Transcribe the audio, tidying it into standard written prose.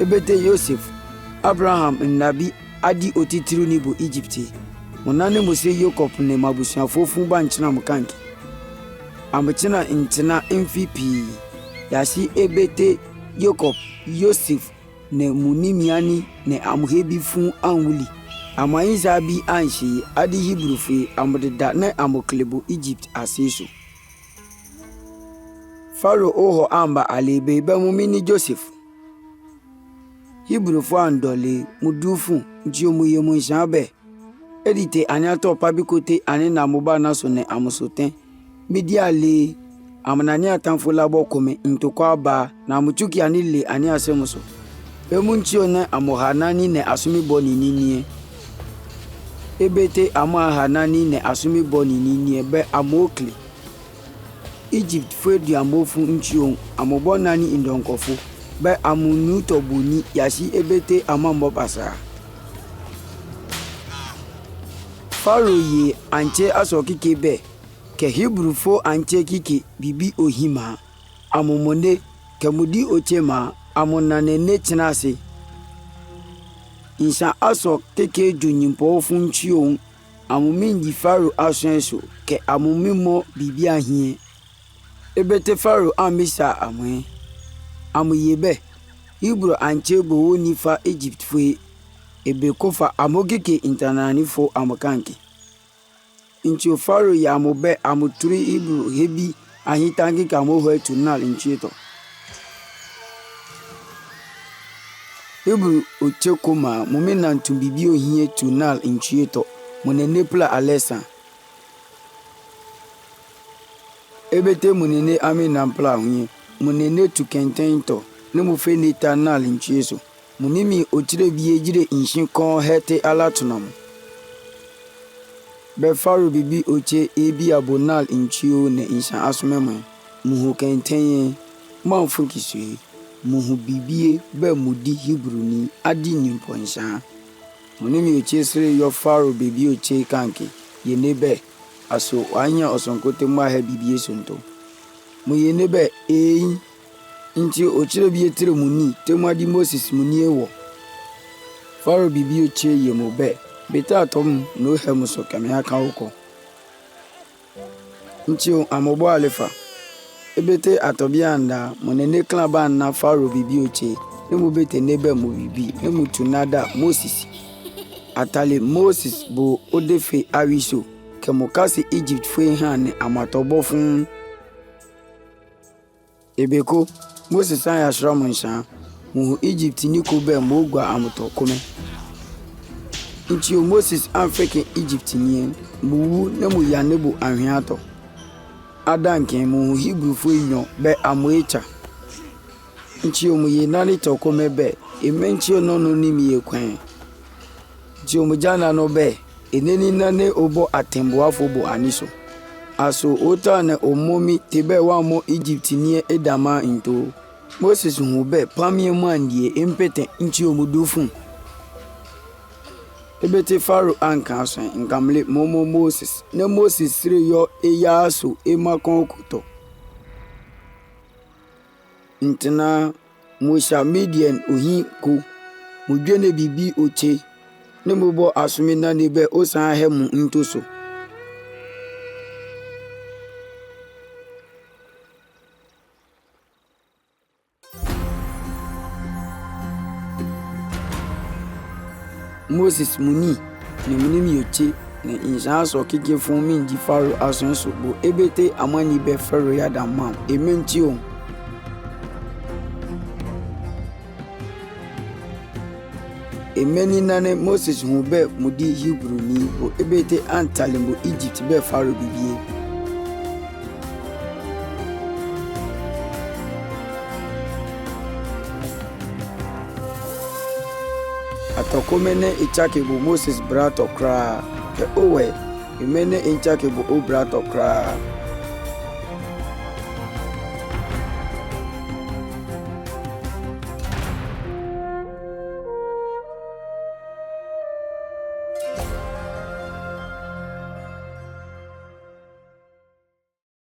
ebete Yosef Abraham nabi adi otitiru ni bo Egypte monane mo se Jacob ne mabusuafo fu ba nkyena mo kanki amkyena nkyena mvp yasi ebete Jacob Yosef ne munimiani ne amhebi fu anwuli amayinza bi anshi adi Hebrew fe amodeda ne amoklebo Egypt aseso Pharaoh oho amba alebe ba mumini Joseph Hebrew fo andole mudufu nti omuye munshabe edite anyato pabikote ani na moba naso ne amusoten mediale amanani atamfo labo kome ntokwa ba na muchuki anile ani asemuso emunchi one amohanani ne asumi boni ninie ebete amohanani ne asumi boni ninie be amokli Egypt fedu amofu nchion amobonani indonkofo be amunu tobuni yasi ebete amambo basa Pharaoh ye anche asokike be ke Hebrew fo anche kike bibi ohima amomonde kemudi ochema amonane ne chinase insha asok keke junyimpo funchion amumingi Pharaoh asenso ke amumimo bibi ahie ebete Pharaoh amisa amwe amuyebe Hebrew anche bo nifa Egypt fo ebe kofa amogike internani fo amokanki inchi Pharaoh ya amobe amuturi Hebrew hebi ahitangi kamo ho tunal inchito Hebrew ochekoma mumina ntumbibi ohie tunal inchito munene pla alesa ebete munene amina pla ohie munene tukentento ne mufe netanal inchiso munimi ochire biye jire inshin kon hete alatunam be Pharaoh bibi oche ebi abonal inchio ne insha asumema muhu kentenye manfu kiswe muhu bibie be mudi Hebrew ni adi nimpo insha munimi oche sire yo Pharaoh bibi oche kanke yenebe aso anya osonkote mwa he bibie sonto mu yenebe inti ochire biye tire muni temadi Moses muni ewo Pharaoh bibi oche yemobe beta atom no hemuso kame aka uko nti amobo alefa ebete atobianda monene klaba na Pharaoh bibi oche nemu bete nebe mo bibi nemu tunada Moses atale Moses bo odefe awiso kemokasi Egypt fe hane amatobo fun ebeko Moses aya shramunsha mu Egypt ni ko be mo gwa amoto kome nti Moses amfeke Egypt ni mu na mu ya nebo anhweato adanke mu Hebrew fo nyo be amoecha nti mu ye nani to kome be emenchi ono ni mi ekwan nti mu jana no be eneni nane obo atembo afo bo aniso aso ota na omomi tebe wa mo Egypt ni edama into Moses hube pamie mandie empete nti omudufu ebete Pharaoh anka so nkamle momo Moses na Moses sire yo eyaso emakon kuto ntina Mosha Midian ohi ku mudwene bibi oche ne mobo asumi na nebe osan hemu ntoso Moses muni ne munimi yoche ne injanso kike fun min di Pharaoh asonso bo ebete amani be Pharaoh ya da mam ementio emeni nane Moses hu be mudi Hebrew ni bo ebete antalembo Egypt be Pharaoh bibie atokomene ichake bo Moses brato kra ke owe emene ichake bo o brato kra